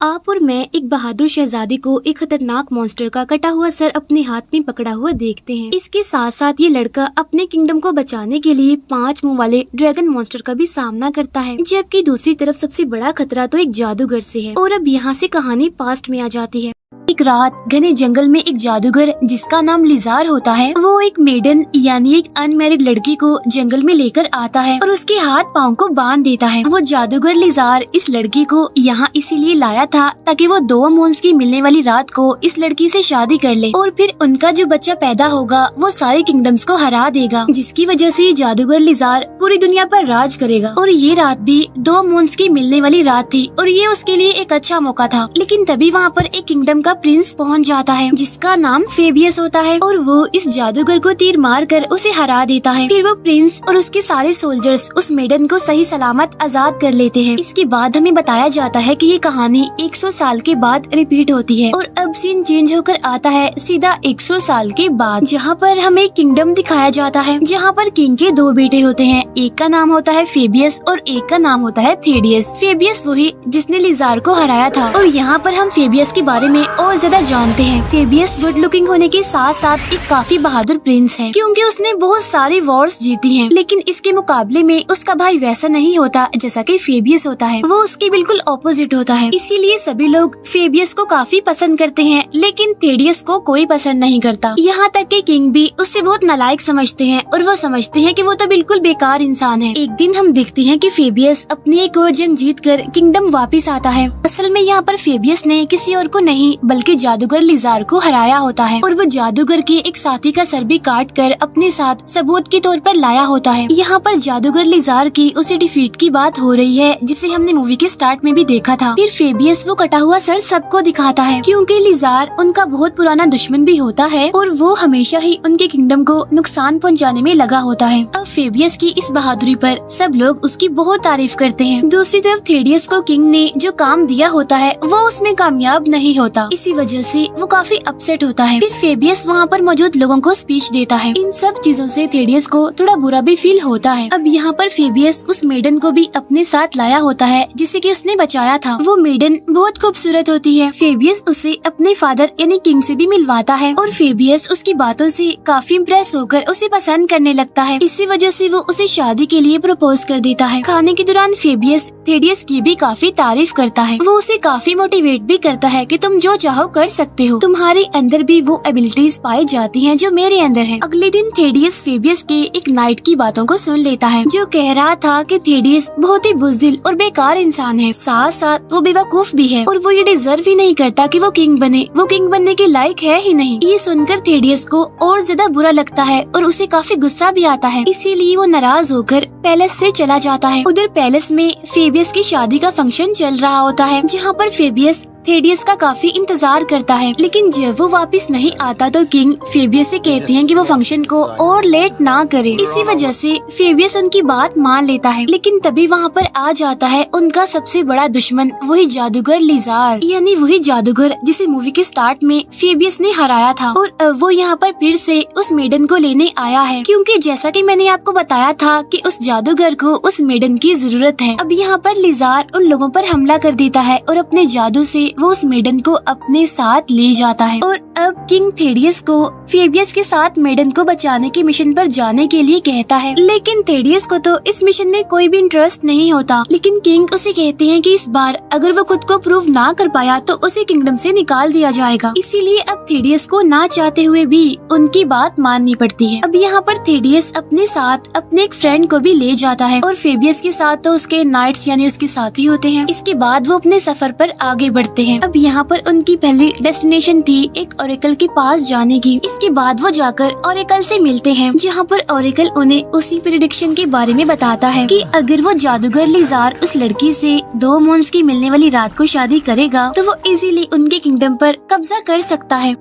आप और मैं एक बहादुर शहजादी को एक खतरनाक मॉन्स्टर का कटा हुआ सर अपने हाथ में पकड़ा हुआ देखते हैं। इसके साथ साथ ये लड़का अपने किंगडम को बचाने के लिए 5 मुंह वाले ड्रैगन मॉन्स्टर का भी सामना करता है, जबकि दूसरी तरफ सबसे बड़ा खतरा तो एक जादूगर से है। और अब यहाँ से कहानी पास्ट में आ जाती है। एक रात घने जंगल में एक जादूगर जिसका नाम लिजार होता है, वो एक मेडन यानी एक अनमैरिड लड़की को जंगल में लेकर आता है और उसके हाथ पाँव को बांध देता है। वो जादूगर लिजार इस लड़की को यहाँ इसीलिए लाया था ताकि वो 2 मून्स की मिलने वाली रात को इस लड़की से शादी कर ले और फिर उनका जो बच्चा पैदा होगा वो सारे किंगडम्स को हरा देगा, जिसकी वजह से जादूगर लिजार पूरी दुनिया पर राज करेगा। और ये रात भी 2 मून्स की मिलने वाली रात थी और ये उसके लिए एक अच्छा मौका था। लेकिन तभी वहाँ पर एक किंगडम का प्रिंस पहुंच जाता है जिसका नाम फेबियस होता है और वो इस जादूगर को तीर मारकर उसे हरा देता है। फिर वो प्रिंस और उसके सारे सोल्जर्स उस मेडन को सही सलामत आजाद कर लेते हैं। इसके बाद हमें बताया जाता है कि ये कहानी 100 साल के बाद रिपीट होती है और अब सीन चेंज होकर आता है सीधा 100 साल के बाद, जहाँ पर हमें एक किंगडम दिखाया जाता है जहाँ पर किंग के 2 बेटे होते हैं। एक का नाम होता है फेबियस और एक का नाम होता है थेडियस। फेबियस वही जिसने लिजार को हराया था और यहाँ पर हम फेबियस के बारे में और ज्यादा जानते हैं। फेबियस गुड लुकिंग होने के साथ साथ एक काफी बहादुर प्रिंस है क्योंकि उसने बहुत सारी वॉर्स जीती हैं। लेकिन इसके मुकाबले में उसका भाई वैसा नहीं होता जैसा कि फेबियस होता है, वो उसके बिल्कुल ऑपोजिट होता है। इसीलिए सभी लोग फेबियस को काफी पसंद करते हैं लेकिन थेडियस को कोई पसंद नहीं करता। यहाँ तक कि किंग भी उससे बहुत नालायक समझते हैं और वो समझते हैं कि वो तो बिल्कुल बेकार इंसान है। एक दिन हम देखते हैं कि फेबियस अपनी एक और जंग जीतकर किंगडम वापिस आता है। असल में यहाँ पर फेबियस ने किसी और को नहीं बल्कि जादूगर लिजार को हराया होता है और वो जादूगर के एक साथी का सर भी काट कर अपने साथ सबूत के तौर पर लाया होता है। यहाँ पर जादूगर लिजार की उसे डिफीट की बात हो रही है जिसे हमने मूवी के स्टार्ट में भी देखा था। फिर फेबियस वो कटा हुआ सर सबको दिखाता है क्योंकि लिजार उनका बहुत पुराना दुश्मन भी होता है और वो हमेशा ही उनके किंगडम को नुकसान पहुँचाने में लगा होता है। अब फेबियस की इस बहादुरी पर सब लोग उसकी बहुत तारीफ करते हैं। दूसरी तरफ थेडियस को किंग ने जो काम दिया होता है वो उसमें कामयाब नहीं होता, इसी वजह से वो काफी अपसेट होता है। फिर फेबियस वहाँ पर मौजूद लोगों को स्पीच देता है। इन सब चीजों से थेडियस को थोड़ा बुरा भी फील होता है। अब यहाँ पर फेबियस उस मेडन को भी अपने साथ लाया होता है जिसे कि उसने बचाया था। वो मेडन बहुत खूबसूरत होती है। फेबियस उसे अपने फादर यानी किंग से भी मिलवाता है और फेबियस उसकी बातों से काफी इम्प्रेस होकर उसे पसंद करने लगता है। इसी वजह से वो उसे शादी के लिए प्रपोज कर देता है। खाने के दौरान फेबियस थेडियस की भी काफी तारीफ करता है। वो उसे काफी मोटिवेट भी करता है कि तुम जो चाहो कर सकते हो, तुम्हारे अंदर भी वो एबिलिटीज पाई जाती हैं जो मेरे अंदर है। अगले दिन थेडियस फेबियस के एक नाइट की बातों को सुन लेता है जो कह रहा था कि थेडियस बहुत ही बुज़दिल और बेकार इंसान है, साथ साथ वो बेवकूफ भी है और वो ये डिजर्व ही नहीं करता कि वो किंग बने, वो किंग बनने के लायक है ही नहीं। ये सुनकर थेडियस को और ज्यादा बुरा लगता है और उसे काफी गुस्सा भी आता है। इसीलिए वो नाराज होकर पैलेस से चला जाता है। उधर पैलेस में फेबियस की शादी का फंक्शन चल रहा होता है जहाँ पर फेबियस थेडियस का काफी इंतजार करता है। लेकिन जब वो वापस नहीं आता तो किंग फेबियस से कहते हैं कि वो फंक्शन को और लेट ना करे। इसी वजह से फेबियस उनकी बात मान लेता है। लेकिन तभी वहाँ पर आ जाता है उनका सबसे बड़ा दुश्मन, वही जादूगर लिजार, यानी वही जादूगर जिसे मूवी के स्टार्ट में फेबियस ने हराया था। और वो यहाँ पर फिर से उस मेडन को लेने आया है क्योंकि जैसा कि मैंने आपको बताया था कि उस जादूगर को उस मेडन की जरूरत है। अब यहाँ पर लिजार उन लोगों पर हमला कर देता है और अपने जादू से वो उस मेडन को अपने साथ ले जाता है। और अब किंग थेडियस को फेबियस के साथ मेडन को बचाने के मिशन पर जाने के लिए कहता है। लेकिन थेडियस को तो इस मिशन में कोई भी इंटरेस्ट नहीं होता। लेकिन किंग उसे कहते हैं कि इस बार अगर वो खुद को प्रूव ना कर पाया तो उसे किंगडम से निकाल दिया जाएगा। इसीलिए अब थेडियस को ना चाहते हुए भी उनकी बात माननी पड़ती है। अब यहाँ पर थेडियस अपने साथ अपने एक फ्रेंड को भी ले जाता है और फेबियस के साथ तो उसके नाइट्स यानी उसके साथी होते हैं। इसके बाद वो अपने सफर पर आगे बढ़ते हैं। अब यहाँ पर उनकी पहली डेस्टिनेशन थी एक ओरेकल के पास जाने की। इसके बाद वो जाकर ओरेकल से मिलते हैं जहाँ पर ओरेकल उन्हें उसी प्रेडिक्शन के बारे में बताता है कि अगर वो जादूगर लिजार उस लड़की से 2 मून्स की मिलने वाली रात को शादी करेगा तो वो इजीली उनके किंगडम पर कब्जा कर सकता है।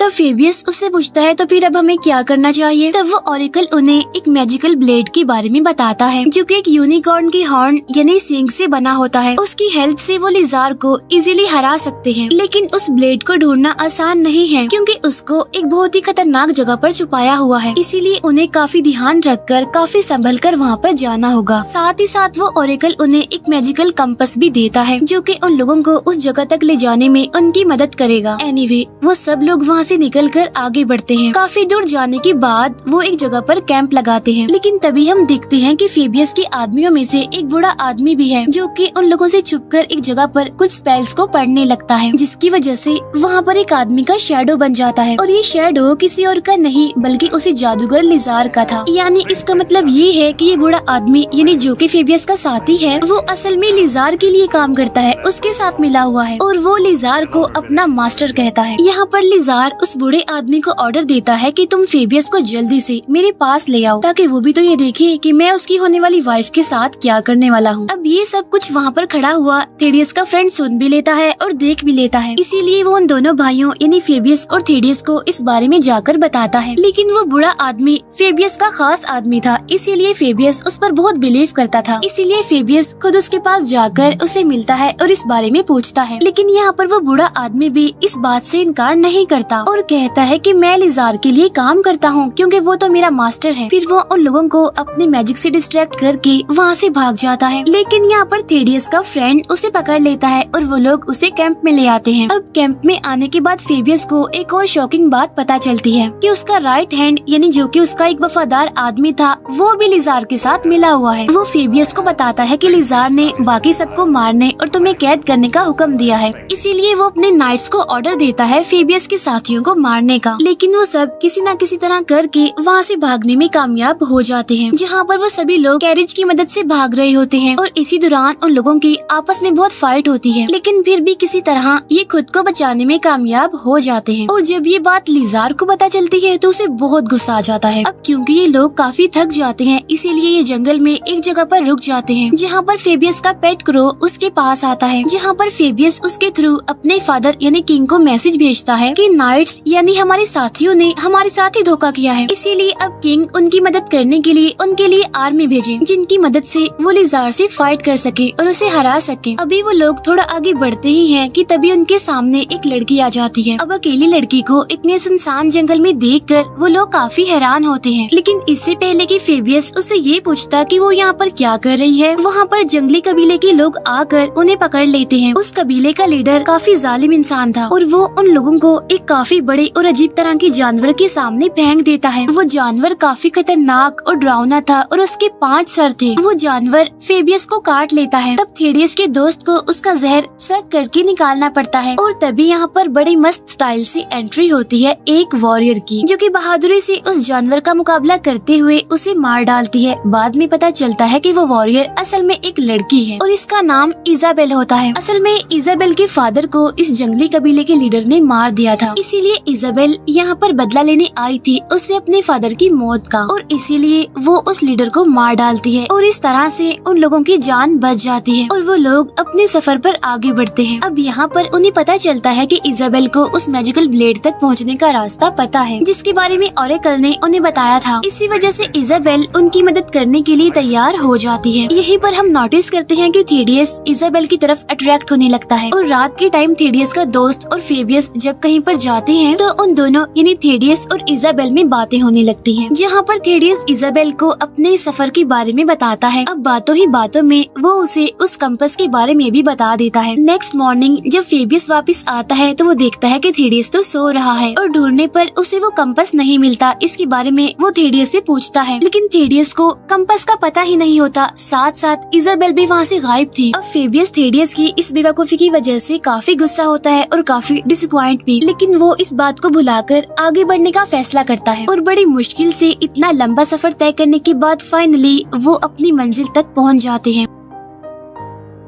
तब फेबियस उससे पूछता है तो फिर अब हमें क्या करना चाहिए। तब वो ऑरिकल उन्हें एक मैजिकल ब्लेड के बारे में बताता है जो कि एक यूनिकॉर्न की हॉर्न यानी सींग से बना होता है। उसकी हेल्प से वो लिजार को इजीली हरा सकते हैं, लेकिन उस ब्लेड को ढूंढना आसान नहीं है क्योंकि उसको एक बहुत ही खतरनाक जगह पर छुपाया हुआ है। इसीलिए उन्हें काफी ध्यान रखकर काफी संभल कर वहाँ पर जाना होगा। साथ ही साथ वो ऑरिकल उन्हें एक मैजिकल कंपास भी देता है जो कि उन लोगों को उस जगह तक ले जाने में उनकी मदद करेगा। एनीवे, वो सब लोग वहाँ से निकलकर आगे बढ़ते हैं। काफी दूर जाने के बाद वो एक जगह पर कैंप लगाते हैं, लेकिन तभी हम देखते हैं कि फेबियस के आदमियों में से एक बूढ़ा आदमी भी है जो कि उन लोगों से छुपकर एक जगह पर कुछ स्पेल्स को पढ़ने लगता है, जिसकी वजह से वहाँ पर एक आदमी का शैडो बन जाता है। और ये शैडो किसी और का नहीं बल्कि उसी जादूगर लिजार का था। यानी इसका मतलब ये है कि ये बूढ़ा आदमी यानी जो कि फेबियस का साथी है वो असल में लिजार के लिए काम करता है, उसके साथ मिला हुआ है और वो लिजार को अपना मास्टर कहता है। यहाँ पर लिजार उस बूढ़े आदमी को ऑर्डर देता है कि तुम फेबियस को जल्दी से मेरे पास ले आओ ताकि वो भी तो ये देखे कि मैं उसकी होने वाली वाइफ के साथ क्या करने वाला हूँ। अब ये सब कुछ वहाँ पर खड़ा हुआ थेडियस का फ्रेंड सुन भी लेता है और देख भी लेता है। इसीलिए वो उन दोनों भाइयों यानी फेबियस और थेडियस को इस बारे में जाकर बताता है, लेकिन वो बूढ़ा आदमी फेबियस का खास आदमी था, इसीलिए फेबियस उस पर बहुत बिलीव करता था। इसीलिए फेबियस खुद उसके पास जाकर उसे मिलता है और इस बारे में पूछता है, लेकिन यहाँ पर वो बूढ़ा आदमी भी इस बात से इनकार नहीं करता और कहता है कि मैं लिजार के लिए काम करता हूँ क्योंकि वो तो मेरा मास्टर है। फिर वो उन लोगों को अपने मैजिक से डिस्ट्रैक्ट करके वहाँ से भाग जाता है, लेकिन यहाँ पर थेडियस का फ्रेंड उसे पकड़ लेता है और वो लोग उसे कैंप में ले आते हैं। अब कैंप में आने के बाद फेबियस को एक और शॉकिंग बात पता चलती है कि उसका राइट हैंड यानी जो कि उसका एक वफादार आदमी था वो भी लिजार के साथ मिला हुआ है। वो फेबियस को बताता है कि लिजार ने बाकी सबको मारने और तुम्हें कैद करने का हुक्म दिया है, इसीलिए वो अपने नाइट्स को ऑर्डर देता है फेबियस के साथियों को मारने का। लेकिन वो सब किसी न किसी तरह करके वहाँ से भागने में कामयाब हो जाते हैं, जहाँ पर वो सभी लोग कैरेज की मदद से भाग रहे होते हैं और इसी दौरान उन लोगों की आपस में बहुत फाइट होती है, लेकिन फिर भी किसी तरह ये खुद को बचाने में कामयाब हो जाते हैं। और जब ये बात लिजार को पता चलती है तो उसे बहुत गुस्सा आ जाता है। अब क्योंकि ये लोग काफी थक जाते हैं इसीलिए ये जंगल में एक जगह पर रुक जाते हैं, जहाँ पर फेबियस का पेट क्रो उसके पास आता है, जहाँ पर फेबियस उसके थ्रू अपने फादर यानी किंग को मैसेज भेजता है कि नाइट्स यानी हमारे साथियों ने हमारे साथ ही धोखा किया है, इसीलिए अब किंग उनकी मदद करने के लिए उनके लिए आर्मी भेजे जिनकी मदद से वो लिजार से फाइट कर सके और उसे हरा सके। अभी वो लोग थोड़ा आगे बढ़ते ही हैं कि तभी उनके सामने एक लड़की आ जाती है। अब अकेली लड़की को इतने सुनसान जंगल में देखकर वो लोग काफी हैरान होते हैं, लेकिन इससे पहले कि फेबियस उससे ये पूछता कि वो यहाँ पर क्या कर रही है, वहाँ पर जंगली कबीले के लोग आकर उन्हें पकड़ लेते हैं। उस कबीले का लीडर काफी जालिम इंसान था और वो उन लोगों को एक काफी बड़े और अजीब तरह के जानवर के सामने फेंक देता है। वो जानवर काफी खतरनाक और डरावना था और उसके 5 सर थे। वो जानवर फेबियस को काट लेता है। तब थेडियस के दोस्त को उसका जहर सक करके निकालना पड़ता है और तभी यहाँ पर बड़ी मस्त स्टाइल से एंट्री होती है एक वॉरियर की, जो कि बहादुरी से उस जानवर का मुकाबला करते हुए उसे मार डालती है। बाद में पता चलता है कि वो वॉरियर असल में एक लड़की है और इसका नाम इजाबेल होता है। असल में इजाबेल के फादर को इस जंगली कबीले के लीडर ने मार दिया था, इसीलिए इजाबेल यहाँ पर बदला लेने आई थी उससे अपने फादर की मौत का, और इसीलिए वो उस लीडर को मार डालती है और इस तरह से उन लोगों की जान बच जाती है और वो लोग अपने सफर पर आगे बढ़ते हैं। अब यहाँ पर उन्हें पता चलता है कि इजाबेल को उस मैजिकल ब्लेड तक पहुँचने का रास्ता पता है, जिसके बारे में ऑरेकल ने उन्हें बताया था। इसी वजह से इजाबेल उनकी मदद करने के लिए तैयार हो जाती है। यहीं पर हम नोटिस करते हैं कि थेडियस इजाबेल की तरफ अट्रैक्ट होने लगता है और रात के टाइम थेडियस का दोस्त और फेबियस जब कहीं पर जाते हैं तो उन दोनों यानी थेडियस और इजाबेल में बातें होने लगती हैं, जहाँ पर थेडियस इजाबेल को अपने सफर के बारे में बताता है। अब बातों ही बातों में वो उसे उस कंपास के बारे में भी बता देता है। नेक्स्ट मॉर्निंग जब फेबियस वापस आता है तो वो देखता है कि थेडियस तो सो रहा है और ढूंढने पर उसे वो कंपास नहीं मिलता। इसके बारे में वो थेडियस से पूछता है, लेकिन थेडियस को कंपास का पता ही नहीं होता। साथ साथ इजाबेल भी वहाँ से गायब थी। अब फेबियस थेडियस की इस बेवकूफी की वजह से काफी गुस्सा होता है और काफी डिसअपॉइंट भी, लेकिन वो इस बात को भुलाकर आगे बढ़ने का फैसला करता है और बड़ी मुश्किल से इतना लंबा सफर तय करने के बाद फाइनली वो अपनी मंजिल तक पहुँच जाते हैं।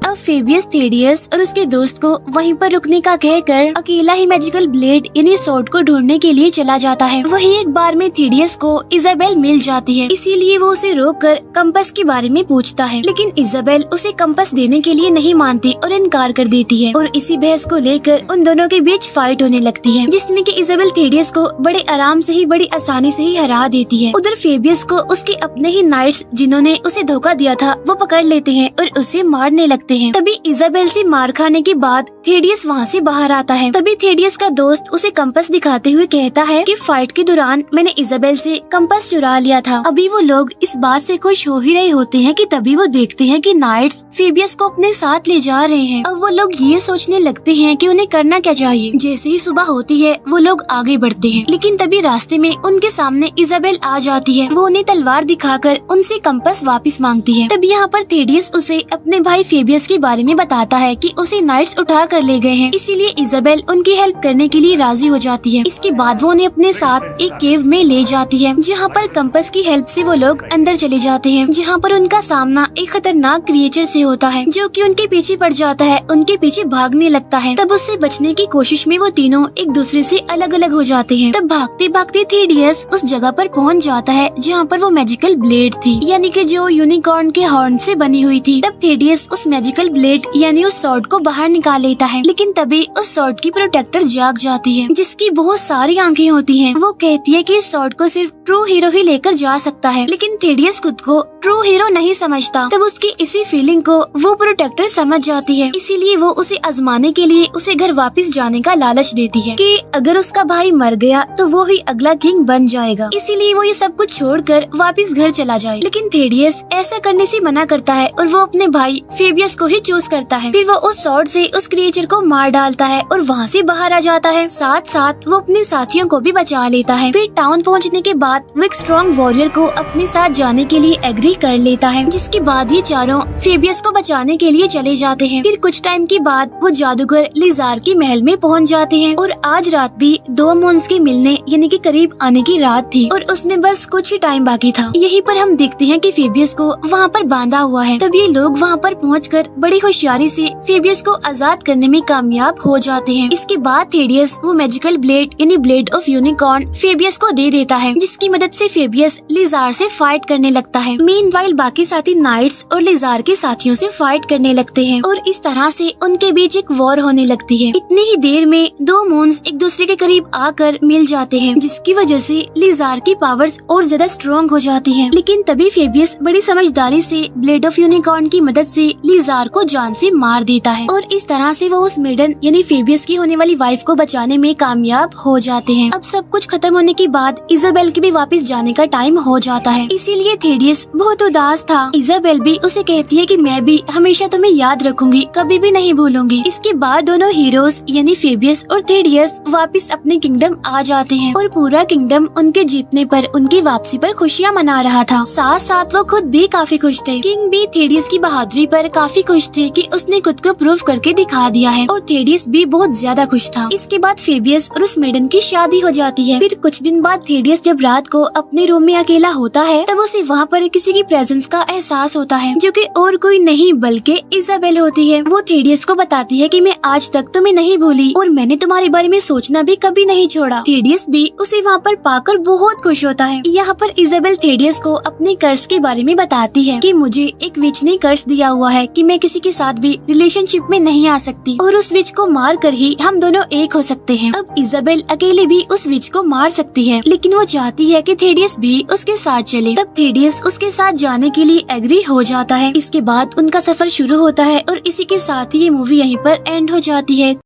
अब फेबियस थेडियस और उसके दोस्त को वहीं पर रुकने का कहकर अकेला ही मैजिकल ब्लेड यानी स्वॉर्ड को ढूंढने के लिए चला जाता है। वही एक बार में थेडियस को इजाबेल मिल जाती है, इसीलिए वो उसे रोककर कंपास के बारे में पूछता है, लेकिन इजाबेल उसे कंपास देने के लिए नहीं मानती और इनकार कर देती है और इसी बहस को लेकर उन दोनों के बीच फाइट होने लगती है, जिसमें कि इजाबेल थेडियस को बड़े आराम से ही बड़ी आसानी से ही हरा देती है। उधर फेबियस को उसके अपने ही नाइट्स जिन्होंने उसे धोखा दिया था वो पकड़ लेते हैं और उसे मारने लगते हैं। तभी इजाबेल से मार खाने के बाद थेडियस वहाँ से बाहर आता है। तभी थेडियस का दोस्त उसे कंपास दिखाते हुए कहता है कि फाइट के दौरान मैंने इजाबेल से कंपास चुरा लिया था। अभी वो लोग इस बात से खुश हो ही रहे होते हैं कि तभी वो देखते हैं कि नाइट्स फेबियस को अपने साथ ले जा रहे हैं। अब वो लोग ये सोचने लगते हैं कि उन्हें करना क्या चाहिए। जैसे ही सुबह होती है वो लोग आगे बढ़ते हैं, लेकिन तभी रास्ते में उनके सामने इजाबेल आ जाती है। वो उन्हें तलवार दिखाकर उनसे कंपास वापस मांगती है। तभी यहाँ पर थेडियस उसे अपने भाई फेबियस के बारे में बताता है कि उसे नाइट्स उठा कर ले गए हैं, इसीलिए इजाबेल उनकी हेल्प करने के लिए राजी हो जाती है। इसके बाद वो उन्हें अपने साथ एक केव में ले जाती है, जहाँ पर कंपास की हेल्प से वो लोग अंदर चले जाते हैं, जहाँ पर उनका सामना एक खतरनाक क्रिएचर से होता है जो कि उनके पीछे पड़ जाता है, उनके पीछे भागने लगता है। तब उससे बचने की कोशिश में वो तीनों एक दूसरे से अलग अलग हो जाते हैं। तब भागते भागते थेडियस उस जगह पर पहुँच जाता है जहाँ पर वो मैजिकल ब्लेड थी, यानी कि जो यूनिकॉर्न के हॉर्न से बनी हुई थी। तब थेडियस उस मैजिकल ब्लेड यानी उस स्वॉर्ड को बाहर निकाल लेता है, लेकिन तभी उस स्वॉर्ड की प्रोटेक्टर जाग जाती है, जिसकी बहुत सारी आंखें होती हैं। वो कहती है कि इस स्वॉर्ड को सिर्फ ट्रू हीरो ही लेकर जा सकता है, लेकिन थेडियस खुद को ट्रू हीरो नहीं समझता। तब उसकी इसी फीलिंग को वो प्रोटेक्टर समझ जाती है, इसीलिए वो उसे आजमाने के लिए उसे घर वापस जाने का लालच देती है कि अगर उसका भाई मर गया तो वो ही अगला किंग बन जाएगा, इसीलिए वो ये सब कुछ छोड़कर वापस घर चला जाए। लेकिन थेडियस ऐसा करने से मना करता है और वो अपने भाई फेबियस को ही चूज करता है। फिर वो उस स्वॉर्ड से उस क्रिएचर को मार डालता है और वहाँ से बाहर आ जाता है। साथ साथ वो अपने साथियों को भी बचा लेता है। फिर टाउन पहुँचने के बाद वो एक स्ट्रॉन्ग वॉरियर को अपने साथ जाने के लिए एग्री कर लेता है, जिसके बाद ये चारों फेबियस को बचाने के लिए चले जाते हैं। फिर कुछ टाइम के बाद वो जादूगर लिजार के महल में पहुँच जाते हैं और आज रात भी दो मून्स के मिलने यानी कि करीब आने की रात थी और उसमें बस कुछ ही टाइम बाकी था। यहीं पर हम देखते हैं कि फेबियस को वहाँ पर बांधा हुआ है। तब ये लोग वहाँ पर पहुंचकर बड़ी होशियारी से फेबियस को आजाद करने में कामयाब हो जाते हैं। इसके बाद थेडियस वो मैजिकल ब्लेड यानी ब्लेड ऑफ यूनिकॉर्न फेबियस को दे देता है, जिसकी मदद से फेबियस लिजार से फाइट करने लगता है। मीनवाइल बाकी साथी नाइट्स और लिजार के साथियों से फाइट करने लगते हैं और इस तरह से उनके बीच एक वॉर होने लगती है। इतनी ही देर में दो मून्स एक दूसरे के करीब आकर मिल जाते हैं, जिसकी वजह से लिजार की पावर्स और ज्यादा स्ट्रॉन्ग हो जाती है। लेकिन तभी फेबियस बड़ी समझदारी से ब्लेड ऑफ यूनिकॉर्न की मदद से लिजार को जान से मार देता है और इस तरह से वो उस मेडन यानी फेबियस की होने वाली वाइफ को बचाने में कामयाब हो जाते हैं। अब सब कुछ खत्म होने के बाद इजाबेल के भी वापस जाने का टाइम हो जाता है, इसीलिए थेडियस बहुत उदास था। इजाबेल भी उसे कहती है कि मैं भी हमेशा तुम्हें याद रखूंगी, कभी भी नहीं भूलूंगी। इसके बाद दोनों हीरोज यानी फेबियस और थेडियस वापस अपने किंगडम आ जाते हैं और पूरा किंगडम उनके जीतने पर, उनकी वापसी पर खुशियाँ मना रहा था। साथ साथ वो खुद भी काफी खुश थे। किंग भी थेडियस की बहादुरी पर काफी खुश थे कि उसने खुद को प्रूव करके दिखा दिया है और थेडियस भी बहुत ज्यादा खुश था। इसके बाद फेबियस और उस मेडन की शादी हो जाती है। फिर कुछ दिन बाद थेडियस जब रात को अपने रूम में अकेला होता है तब उसे वहाँ पर किसी की प्रेजेंस का एहसास होता है, जो कि और कोई नहीं बल्कि इजाबेल होती है। वो थेडियस को बताती है कि मैं आज तक तुम्हें नहीं भूली और मैंने तुम्हारे बारे में सोचना भी कभी नहीं छोड़ा। थेडियस भी उसे वहाँ पर पाकर बहुत खुश होता है। यहाँ पर इजाबेल थेडियस को अपने कर्ज के बारे में बताती है कि मुझे एक विच ने कर्ज दिया हुआ है कि मैं किसी के साथ भी रिलेशनशिप में नहीं आ सकती और उस विच को मार कर ही हम दोनों एक हो सकते हैं। अब इजाबेल अकेले भी उस विच को मार सकती है, लेकिन वो चाहती है कि थेडियस भी उसके साथ चले। तब थेडियस उसके साथ जाने के लिए एग्री हो जाता है। इसके बाद उनका सफर शुरू होता है और इसी के साथ ही ये मूवी यहीं पर एंड हो जाती है।